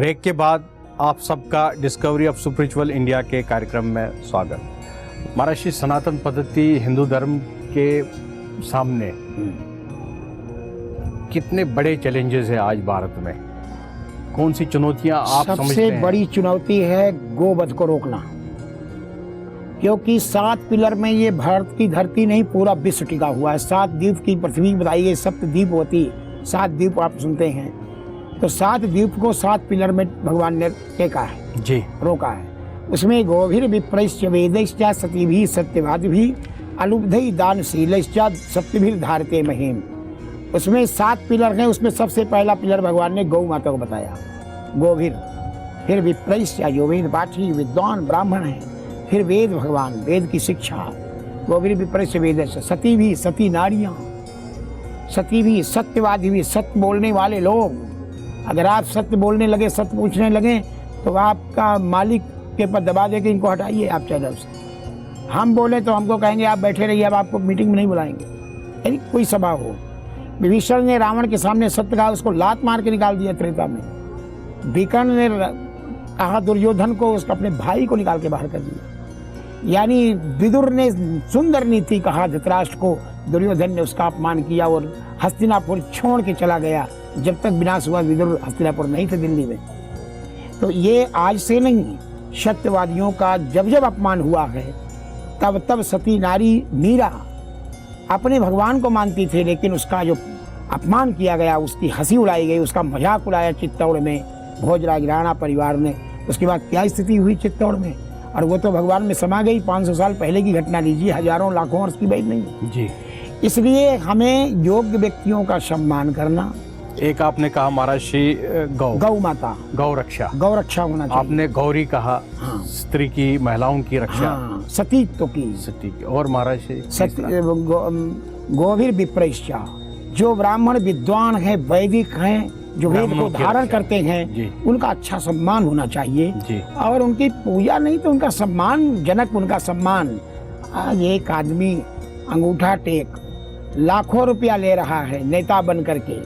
Break के बाद आप सबका डिस्कवरी ऑफ स्पिरिचुअल इंडिया के कार्यक्रम में स्वागत। महर्षि, सनातन पद्धति हिंदू धर्म के सामने कितने बड़े चैलेंजेस हैं आज भारत में? कौन सी चुनौतियां आप समझते हैं? सबसे बड़ी चुनौती है गोवध को रोकना, क्योंकि 7 पिलर में ये भारत की धरती नहीं पूरा विश्व टिका हुआ है। 7 द्वीप की पृथ्वी बताई गई, सप्तद्वीप होती, 7 द्वीप आप सुनते हैं, तो 7 द्वीप को 7 पिलर में भगवान ने टेका है जी, रोका है। उसमें गोभिर विप्रश्च वेदैश्च सतीभिः सत्यवादिभिः अलुब्धैः दानशीलैश्च सप्तभिः धारते महीम। उसमें 7 पिलर हैं। उसमें सबसे पहला पिलर भगवान ने गौ माता को बताया, गोभिर। फिर विप्रश्च जो वेद पाठी विद्वान ब्राह्मण है। फिर वेद, भगवान वेद की शिक्षा, गोभिर विप्रश्च वेदैश्च सती भी, सती नारियाँ, सती भी, सत्यवादी भी, सत्य बोलने वाले लोग। अगर आप सत्य बोलने लगे, सत्य पूछने लगे, तो आपका मालिक के पर दबा दे कि इनको हटाइए आप चैनल से। हम बोले तो हमको कहेंगे आप बैठे रहिए, अब आपको मीटिंग में नहीं बुलाएंगे। यानी कोई सभा हो। विभीषण ने रावण के सामने सत्य कहा, उसको लात मार के निकाल दिया त्रेता में। विकर्ण ने कहा दुर्योधन को, उसको अपने भाई को निकाल के बाहर कर दिया। यानी विदुर ने सुंदर नीति कहा धृतराष्ट्र को, दुर्योधन ने उसका अपमान किया और हस्तिनापुर छोड़ के चला गया। जब तक विनाश हुआ विदुर हस्तिनापुर नहीं थे दिल्ली में। तो ये आज से नहीं, सत्यवादियों का जब जब अपमान हुआ है तब तब सती नारी मीरा अपने भगवान को मानती थी, लेकिन उसका जो अपमान किया गया, उसकी हंसी उड़ाई गई, उसका मजाक उड़ाया चित्तौड़ में भोजराज राणा परिवार ने। उसके बाद क्या स्थिति हुई चित्तौड़ में, और वो तो भगवान में समा गई। 500 साल पहले की घटना लीजिए, हजारों लाखों वर्ष की बात नहीं जी। इसलिए हमें योग्य व्यक्तियों का सम्मान करना। एक आपने कहा महर्षि गौ माता, गौ रक्षा होना चाहिए। आपने गौरी कहा, हाँ। स्त्री की, महिलाओं की रक्षा, हाँ। सतीत्व की, और महर्षि गोभिर विप्रश्च, जो ब्राह्मण विद्वान है, वैदिक हैं, जो वेद को धारण करते हैं, उनका अच्छा सम्मान होना चाहिए जी। और उनकी पूजा नहीं तो उनका सम्मान जनक, उनका सम्मान। आज एक आदमी अंगूठा टेक लाखों रुपया ले रहा है नेता बन करके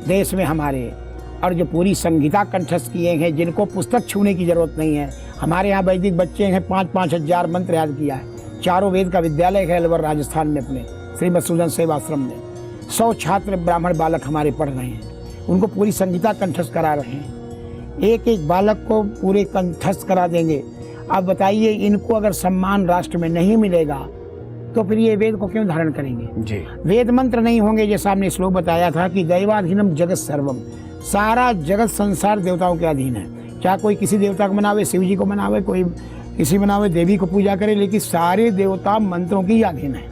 देश में हमारे, और जो पूरी संहिता कंठस्थ किए हैं, जिनको पुस्तक छूने की जरूरत नहीं है। हमारे यहाँ वैदिक बच्चे हैं, 5-5 हजार मंत्र याद किया है। 4 वेद का विद्यालय है अलवर राजस्थान में, अपने श्री मधुसूदन सेवाश्रम में 100 छात्र ब्राह्मण बालक हमारे पढ़ रहे हैं। उनको पूरी संहिता कंठस्थ करा रहे हैं। एक एक बालक को पूरे कंठस्थ करा देंगे। अब बताइए, इनको अगर सम्मान राष्ट्र में नहीं मिलेगा तो फिर ये वेद को क्यों धारण करेंगे जी। वेद मंत्र नहीं होंगे, जैसा हमने श्लोक बताया था कि दैवाधीनम जगत सर्वम, सारा जगत संसार देवताओं के अधीन है। चाहे कोई किसी देवता को मनावे, शिव जी को मनावे, कोई किसी मनावे, देवी को पूजा करे, लेकिन सारे देवता मंत्रों की अधीन है।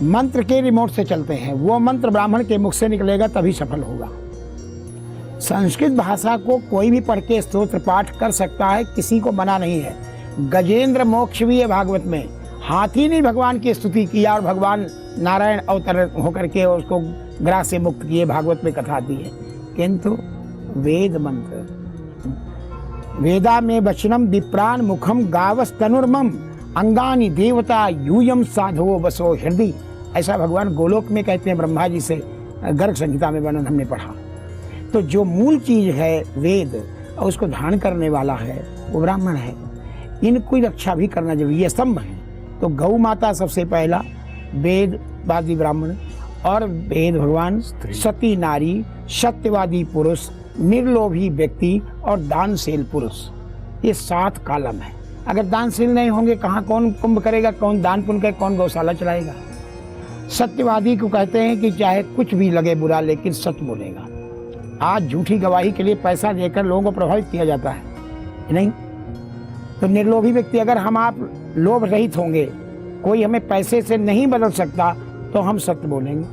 मंत्र के रिमोट से चलते हैं। वो मंत्र ब्राह्मण के मुख से निकलेगा तभी सफल होगा। संस्कृत भाषा को कोई भी पढ़ के स्तोत्र पाठ कर सकता है, किसी को मना नहीं है। गजेंद्र मोक्ष भी है भागवत में। हाथी ने भगवान की स्तुति किया और भगवान नारायण अवतर होकर के उसको ग्रास से मुक्त किए, भागवत में कथा दी है। किंतु वेद मंत्र, वेदा में वचनम विप्रान मुखम गावस तनुर्मम अंगानी देवता यूयम साधवो बसो हृदय, ऐसा भगवान गोलोक में कहते हैं ब्रह्मा जी से। गर्ग संहिता में वर्णन हमने पढ़ा। तो जो मूल चीज है वेद, और उसको धारण करने वाला है वो ब्राह्मण है। इनको रक्षा भी करना जरूरी, ये स्तंभ है। तो गौ माता सबसे पहला, वेदवादी ब्राह्मण, और वेद भगवान, सती नारी, सत्यवादी पुरुष, निर्लोभी व्यक्ति और दानशील पुरुष। ये 7 कॉलम है। अगर दानशील नहीं होंगे, कहाँ कौन कुंभ करेगा, कौन दान पुण्य करे, कौन गौशाला चलाएगा। सत्यवादी को कहते हैं कि चाहे कुछ भी लगे बुरा, लेकिन सत्य बोलेगा। आज झूठी गवाही के लिए पैसा देकर लोगों को प्रभावित किया जाता है, नहीं? तो निर्लोभी व्यक्ति, अगर हम आप लोभ रहित होंगे, कोई हमें पैसे से नहीं बदल सकता, तो हम सत्य बोलेंगे।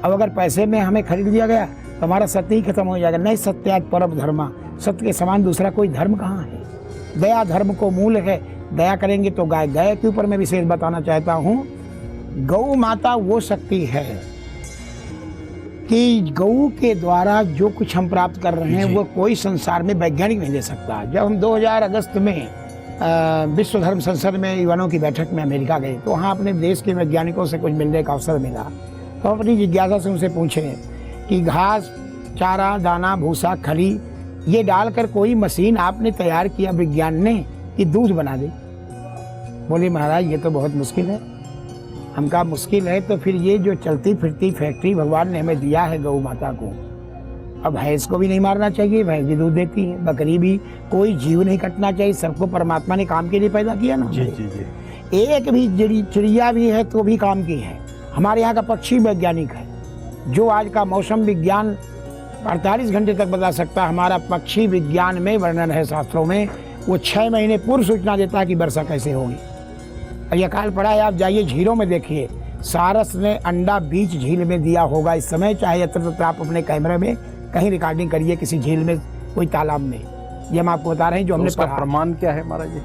अब अगर पैसे में हमें खरीद लिया गया तो हमारा सत्य ही खत्म हो जाएगा। नहीं, सत्याग परम धर्मा, सत्य के समान दूसरा कोई धर्म कहाँ है। दया धर्म को मूल है। दया करेंगे तो गाय। दया के ऊपर मैं विशेष बताना चाहता हूँ, गौ माता वो शक्ति है कि गौ के द्वारा जो कुछ हम प्राप्त कर रहे हैं वो कोई संसार में वैज्ञानिक नहीं दे सकता। जब हम 2000 अगस्त में विश्व धर्म संसद में युवाओं की बैठक में अमेरिका गए, तो वहाँ अपने देश के वैज्ञानिकों से कुछ मिलने का अवसर मिला। तो अपनी जिज्ञासा से उनसे पूछे कि घास, चारा, दाना, भूसा, खली ये डालकर कोई मशीन आपने तैयार किया विज्ञान ने कि दूध बना दे। बोले महाराज ये तो बहुत मुश्किल है। हम कहा मुश्किल है तो फिर ये जो चलती फिरती फैक्ट्री भगवान ने हमें दिया है गौ माता को, अब भैंस को भी नहीं मारना चाहिए, भैंस भी दूध देती है, बकरी भी, कोई जीव नहीं कटना चाहिए, सबको परमात्मा ने काम के लिए पैदा किया ना। जी जी जी। एक भी चिड़िया भी है तो भी काम की है। हमारे यहाँ का पक्षी वैज्ञानिक है, जो आज का मौसम विज्ञान 48 घंटे तक बता सकता है। हमारा पक्षी विज्ञान में वर्णन है शास्त्रों में, वो 6 महीने पूर्व सूचना देता है कि वर्षा कैसे होगी। और यह काल पड़ा है, आप जाइए झीलों में देखिए, सारस ने अंडा बीच झील में दिया होगा इस समय, चाहे यत्र तत्र आप अपने कैमरे में कहीं रिकॉर्डिंग करिए, किसी झील में, कोई तालाब में। ये हम आपको बता रहे हैं जो हमने उसका पढ़ा। प्रमाण क्या है महाराज जी?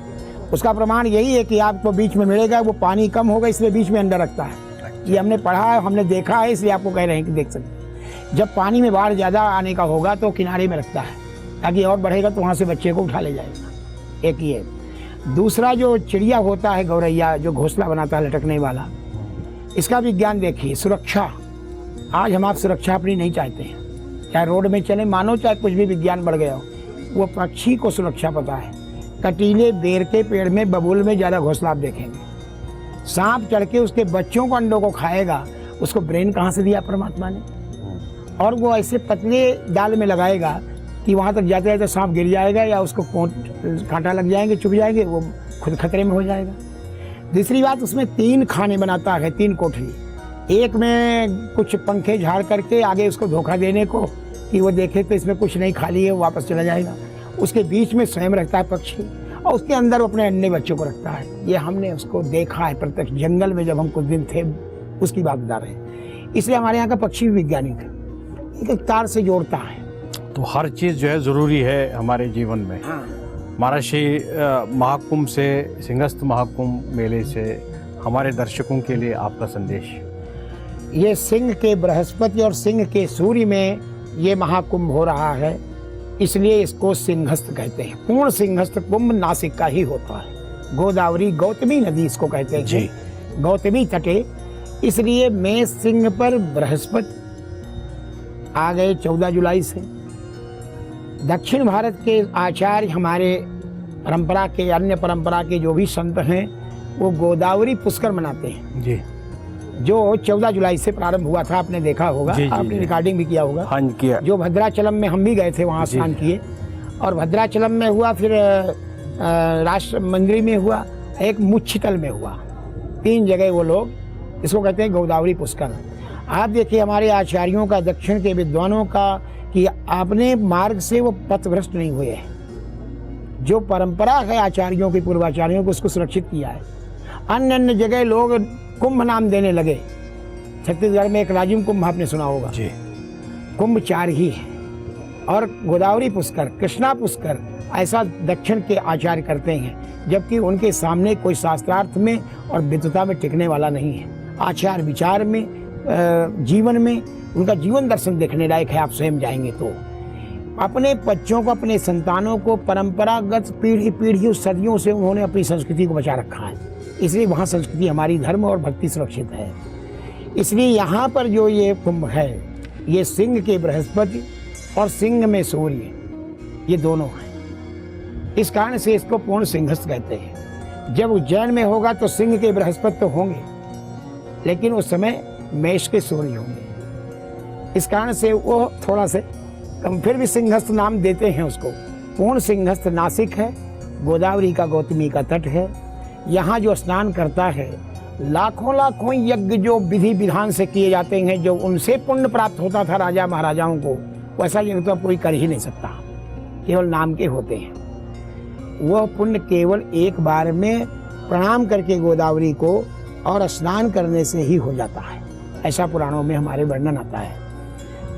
उसका प्रमाण यही है कि आपको बीच में मिलेगा, वो पानी कम होगा इसलिए बीच में अंडा रखता है। ये हमने पढ़ा है, हमने देखा है, इसलिए आपको कह रहे हैं कि देख सकते हैं। जब पानी में बाढ़ ज़्यादा आने का होगा तो किनारे में रखता है, ताकि और बढ़ेगा तो वहाँ से बच्चे को उठा ले जाएगा। एक ये। दूसरा जो चिड़िया होता है गौरैया, जो घोंसला बनाता है लटकने वाला, इसका विज्ञान देखिए। सुरक्षा, आज हम आप सुरक्षा अपनी नहीं चाहते हैं, चाहे रोड में चले, मानो चाहे कुछ भी विज्ञान बढ़ गया हो, वो पक्षी को सुरक्षा पता है। कटीले बेर के पेड़ में, बबूल में ज़्यादा घोंसला आप देखेंगे। सांप चढ़ के उसके बच्चों को, अंडों को खाएगा, उसको ब्रेन कहाँ से दिया परमात्मा ने? और वो ऐसे पतले डाल में लगाएगा कि वहाँ तक जाते जाते सांप गिर जाएगा या उसको कांटा लग जाएंगे, चुभ जाएंगे, वो खुद खतरे में हो जाएगा। दूसरी बात, उसमें 3 खाने बनाता है, 3 कोठरी। एक में कुछ पंखे झाड़ करके आगे उसको धोखा देने को कि वो देखे तो इसमें कुछ नहीं, खाली है, वो वापस चला जाएगा। उसके बीच में स्वयं रखता है पक्षी, और उसके अंदर वो अपने अंडे बच्चों को रखता है। ये हमने उसको देखा है प्रत्यक्ष, जंगल में जब हम कुछ दिन थे उसकी बात बता रहे हैं। इसलिए हमारे यहाँ का पक्षी वैज्ञानिक है, एक तार से जोड़ता है। तो हर चीज़ जो है ज़रूरी है हमारे जीवन में। हाँ। महाराष्ट्री महाकुंभ से, सिंहस्थ महाकुंभ मेले से हमारे दर्शकों के लिए आपका संदेश? ये सिंह के बृहस्पति और सिंह के सूर्य में ये महाकुंभ हो रहा है, इसलिए इसको सिंहस्थ कहते हैं। पूर्ण सिंहस्थ कुंभ नासिक का ही होता है। गोदावरी, गौतमी नदी इसको कहते हैं जी, गौतमी तटे। इसलिए मेष सिंह पर बृहस्पति आ गए 14 जुलाई से। दक्षिण भारत के आचार्य, हमारे परंपरा के, अन्य परंपरा के जो भी संत हैं, वो गोदावरी पुष्कर मनाते हैं जी, जो 14 जुलाई से प्रारंभ हुआ था। आपने देखा होगा, आपने रिकॉर्डिंग भी किया होगा। हाँ किया। जो भद्राचलम में हम भी गए थे, वहाँ स्नान किए, और भद्राचलम में हुआ, फिर राष्ट्र मंदिर में हुआ, एक मुच्छितल में हुआ। 3 जगह वो लोग इसको कहते हैं गोदावरी पुष्कर। आप देखिए हमारे आचार्यों का, दक्षिण के विद्वानों का, कि अपने मार्ग से वो पथभ्रष्ट नहीं हुए हैं। जो परंपरा है आचार्यों की, पूर्वाचार्यों को, उसको सुरक्षित किया है। अन्य अन्य जगह लोग कुंभ नाम देने लगे। छत्तीसगढ़ में एक राजिम कुंभ आपने सुना होगा जी। कुंभ 4 ही है, और गोदावरी पुष्कर, कृष्णा पुष्कर, ऐसा दक्षिण के आचार्य करते हैं, जबकि उनके सामने कोई शास्त्रार्थ में और विद्वता में टिकने वाला नहीं है। आचार विचार में, जीवन में उनका जीवन दर्शन देखने लायक है। आप स्वयं जाएंगे तो अपने बच्चों को, अपने संतानों को परंपरागत पीढ़ी सदियों से उन्होंने अपनी संस्कृति को बचा रखा है। इसलिए वहाँ संस्कृति, हमारी धर्म और भक्ति सुरक्षित है। इसलिए यहाँ पर जो ये कुंभ है, ये सिंह के बृहस्पति और सिंह में सूर्य, ये दोनों हैं। इस कारण से इसको पूर्ण सिंहस्थ कहते हैं। जब उज्जैन में होगा तो सिंह के बृहस्पति तो होंगे, लेकिन उस समय मेष के सूर्य होंगे। इस कारण से वो थोड़ा से कम, फिर भी सिंहस्थ नाम देते हैं उसको। पूर्ण सिंहस्थ नासिक है, गोदावरी का, गौतमी का तट है। यहाँ जो स्नान करता है, लाखों लाखों यज्ञ जो विधि विधान से किए जाते हैं, जो उनसे पुण्य प्राप्त होता था राजा महाराजाओं को, वैसा यज्ञ तो कोई कर ही नहीं सकता, केवल नाम के होते हैं। वह पुण्य केवल एक बार में प्रणाम करके गोदावरी को और स्नान करने से ही हो जाता है, ऐसा पुराणों में हमारे वर्णन आता है।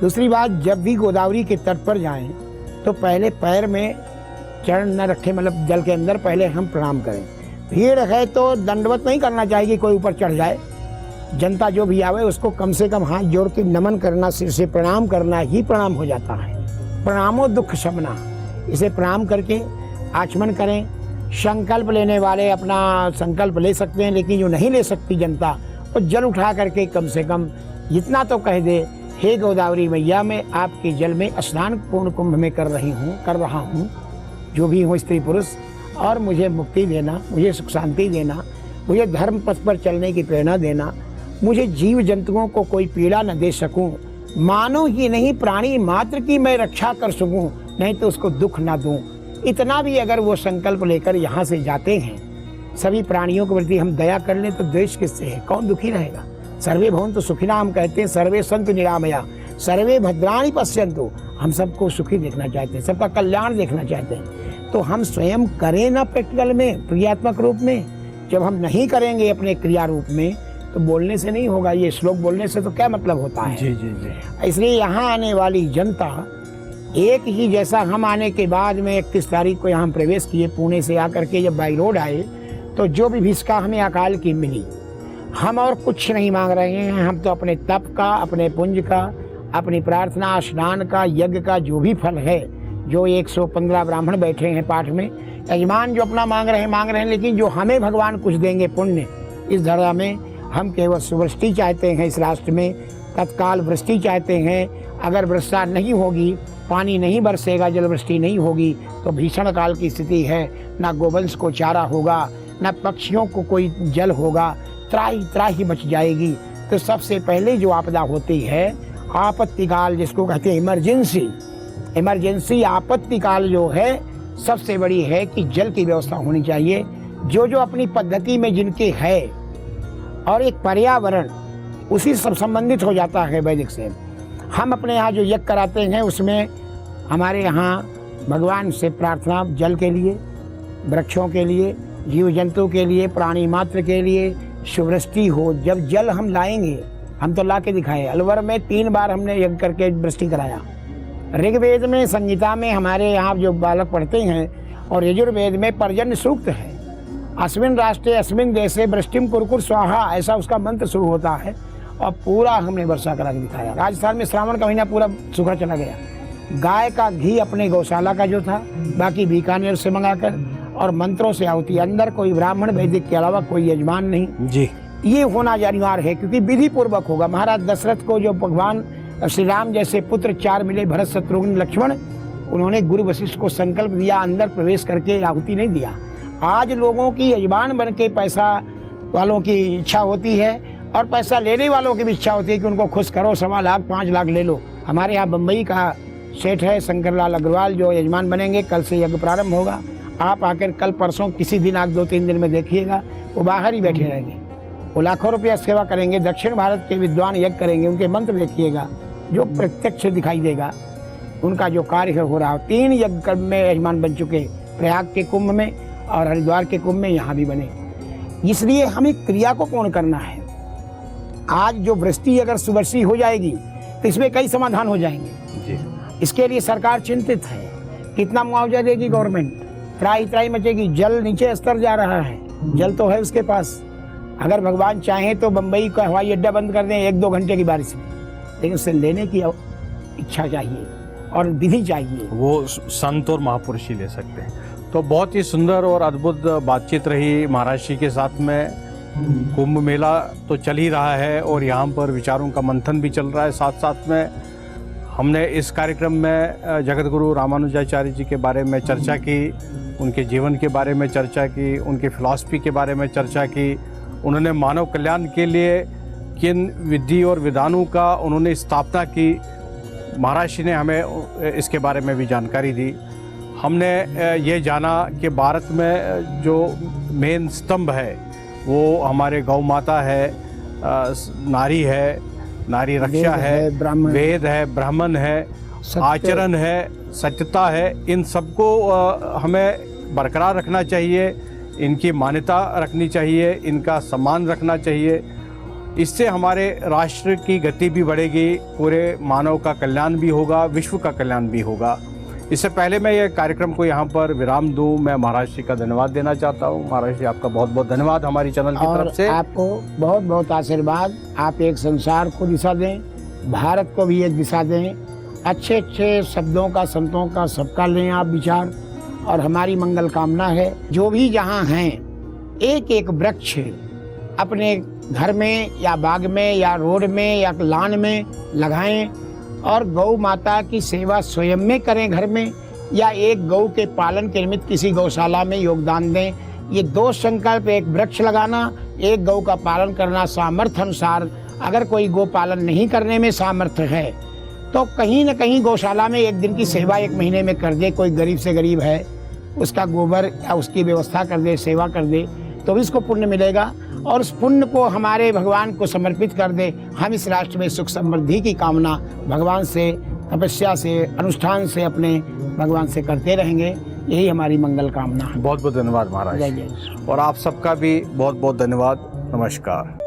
दूसरी बात, जब भी गोदावरी के तट पर जाएं तो पहले पैर में चरण न रखें, मतलब जल के अंदर पहले हम प्रणाम करें। भीड़ है तो दंडवत नहीं करना चाहिए कि कोई ऊपर चढ़ जाए। जनता जो भी आवे उसको कम से कम हाथ जोड़ के नमन करना, सिर से प्रणाम करना ही प्रणाम हो जाता है। प्रणामो दुख शमना, इसे प्रणाम करके आचमन करें। संकल्प लेने वाले अपना संकल्प ले सकते हैं, लेकिन जो नहीं ले सकती जनता, वो जल उठा करके कम से कम इतना तो कह दे, हे गोदावरी मैया, मैं आपके जल में स्नान पूर्ण कुंभ में कर रहा हूँ, जो भी हो स्त्री पुरुष, और मुझे मुक्ति देना, मुझे सुख शांति देना, मुझे धर्म पथ पर चलने की प्रेरणा देना, मुझे जीव जंतुओं को कोई पीड़ा न दे सकूं, मानो ही नहीं प्राणी मात्र की मैं रक्षा कर सकूं, नहीं तो उसको दुख ना दूं। इतना भी अगर वो संकल्प लेकर यहाँ से जाते हैं, सभी प्राणियों के प्रति हम दया कर लें तो द्वेष किससे है, कौन दुखी रहेगा। सर्वे भवन्तु सुखिनः, हम कहते हैं सर्वे सन्तु निरामया, सर्वे भद्राणि पश्यन्तु। हम सबको सुखी देखना चाहते हैं, सबका कल्याण देखना चाहते हैं, तो हम स्वयं करें ना प्रैक्टिकल में, क्रियात्मक रूप में। जब हम नहीं करेंगे अपने क्रिया रूप में तो बोलने से नहीं होगा। ये श्लोक बोलने से तो क्या मतलब होता है। जी जी जी। इसलिए यहाँ आने वाली जनता एक ही जैसा, हम आने के बाद में 31 तारीख को यहाँ प्रवेश किए, पुणे से आकर के जब बाई रोड आए तो जो भी भिक्षा हमें अकाल की मिली, हम और कुछ नहीं मांग रहे हैं। हम तो अपने तप का, अपने पुंज का, अपनी प्रार्थना, स्नान का, यज्ञ का जो भी फल है, जो 115 ब्राह्मण बैठे हैं पाठ में, यजमान जो अपना मांग रहे हैं, लेकिन जो हमें भगवान कुछ देंगे पुण्य इस धरा में, हम केवल सुवृष्टि चाहते हैं। इस राष्ट्र में तत्काल वृष्टि चाहते हैं। अगर वर्षा नहीं होगी, पानी नहीं बरसेगा, जल वृष्टि नहीं होगी तो भीषण काल की स्थिति है। ना गोवंश को चारा होगा, ना पक्षियों को कोई जल होगा, त्राही त्राही मच जाएगी। तो सबसे पहले जो आपदा होती है आपत्ति काल, जिसको कहते हैं इमरजेंसी आपत्ति काल जो है सबसे बड़ी है कि जल की व्यवस्था होनी चाहिए। जो जो अपनी पद्धति में जिनके है, और एक पर्यावरण उसी सब संबंधित हो जाता है वैदिक से। हम अपने यहाँ जो यज्ञ कराते हैं उसमें हमारे यहाँ भगवान से प्रार्थना जल के लिए, वृक्षों के लिए, जीव जंतु के लिए, प्राणी मात्र के लिए, सुवृष्टि हो। जब जल हम लाएंगे, हम तो ला के दिखाए, अलवर में 3 बार हमने यज्ञ करके वृष्टि कराया। ऋग्वेद में, संगीता में हमारे यहाँ जो बालक पढ़ते हैं, और यजुर्वेद में पर्जन्य सूक्त है। अस्मिन राष्ट्रे अस्मिन देशे वृष्टिम कुरकुर स्वाहा, ऐसा उसका मंत्र शुरू होता है। और पूरा हमने वर्षा करा के दिखाया। राजस्थान में श्रावण का महीना पूरा सूखा चला गया। गाय का घी अपने गौशाला का जो था, बाकी बीकानेर से मंगाकर, और मंत्रों से आहुति। अंदर कोई ब्राह्मण वैदिक के अलावा कोई यजमान नहीं जी। ये होना अनिवार्य है, क्योंकि विधि पूर्वक होगा। महाराज दशरथ को जो भगवान श्री राम जैसे पुत्र 4 मिले, भरत शत्रुघ्न लक्ष्मण, उन्होंने गुरु वशिष्ठ को संकल्प दिया, अंदर प्रवेश करके आहुति नहीं दिया। आज लोगों की यजमान बन के पैसा वालों की इच्छा होती है, और पैसा लेने वालों की भी इच्छा होती है कि उनको खुश करो, 1.25 लाख 5 लाख ले लो। हमारे यहाँ बम्बई का सेठ है शंकरलाल अग्रवाल, जो यजमान बनेंगे। कल से यज्ञ प्रारंभ होगा। आप आकर कल परसों किसी दिन, आज 2-3 दिन में देखिएगा, वो बाहर ही बैठे रहेंगे। वो लाखों रुपया सेवा करेंगे। दक्षिण भारत के विद्वान यज्ञ करेंगे, उनके मंत्र देखिएगा, जो प्रत्यक्ष दिखाई देगा उनका जो कार्य हो रहा है। 3 यज्ञ में यजमान बन चुके, प्रयाग के कुंभ में और हरिद्वार के कुंभ में, यहाँ भी बने। इसलिए हमें क्रिया को पूर्ण करना है। आज जो वृष्टि अगर सुवर्षी हो जाएगी तो इसमें कई समाधान हो जाएंगे जी। इसके लिए सरकार चिंतित है। कितना मुआवजा देगी गवर्नमेंट, त्राही मचेगी। जल नीचे स्तर जा रहा है, जल तो है उसके पास। अगर भगवान चाहें तो बम्बई का हवाई अड्डा बंद कर दें 1-2 घंटे की बारिश में, लेकिन उससे लेने की इच्छा चाहिए और विधि चाहिए। वो संत और महापुरुष ही ले सकते हैं। तो बहुत ही सुंदर और अद्भुत बातचीत रही महाराज जी के साथ में। कुंभ मेला तो चल ही रहा है और यहाँ पर विचारों का मंथन भी चल रहा है। साथ साथ में हमने इस कार्यक्रम में जगत गुरु रामानुजाचार्य जी के बारे में चर्चा की, उनके जीवन के बारे में चर्चा की, उनकी फिलॉसफी के बारे में चर्चा की। उन्होंने मानव कल्याण के लिए किन विधि और विधानों का उन्होंने स्थापना की, महाराज जी ने हमें इसके बारे में भी जानकारी दी। हमने ये जाना कि भारत में जो मेन स्तंभ है वो हमारे गौ माता है, नारी है, नारी रक्षा है, वेद है, ब्राह्मण है, आचरण है, सत्यता है। इन सबको हमें बरकरार रखना चाहिए, इनकी मान्यता रखनी चाहिए, इनका सम्मान रखना चाहिए। इससे हमारे राष्ट्र की गति भी बढ़ेगी, पूरे मानव का कल्याण भी होगा, विश्व का कल्याण भी होगा। इससे पहले मैं ये कार्यक्रम को यहाँ पर विराम दूं, मैं महाराज जी का धन्यवाद देना चाहता हूँ। महाराज जी आपका बहुत बहुत धन्यवाद हमारी चैनल की तरफ से। आपको बहुत बहुत आशीर्वाद। आप एक संसार को दिशा दें, भारत को भी एक दिशा दें। अच्छे अच्छे शब्दों का, संतों का, सबका लें आप विचार, और हमारी मंगल कामना है। जो भी जहाँ हैं, एक एक वृक्ष अपने घर में या बाग में या रोड में या लान में लगाएं और गौ माता की सेवा स्वयं में करें घर में, या एक गौ के पालन के निमित्त किसी गौशाला में योगदान दें। ये 2 संकल्प, एक वृक्ष लगाना, एक गौ का पालन करना सामर्थ्य अनुसार। अगर कोई गौ पालन नहीं करने में सामर्थ्य है तो कहीं न कहीं गौशाला में एक दिन की सेवा 1 महीने में कर दे। कोई गरीब से गरीब है, उसका गोबर या उसकी व्यवस्था कर दे, सेवा कर दे, तो भी इसको पुण्य मिलेगा। और उस पुण्य को हमारे भगवान को समर्पित कर दे। हम इस राष्ट्र में सुख समृद्धि की कामना भगवान से, तपस्या से, अनुष्ठान से अपने भगवान से करते रहेंगे। यही हमारी मंगल कामना है। बहुत बहुत धन्यवाद महाराज। जय जय। और आप सबका भी बहुत बहुत धन्यवाद। नमस्कार।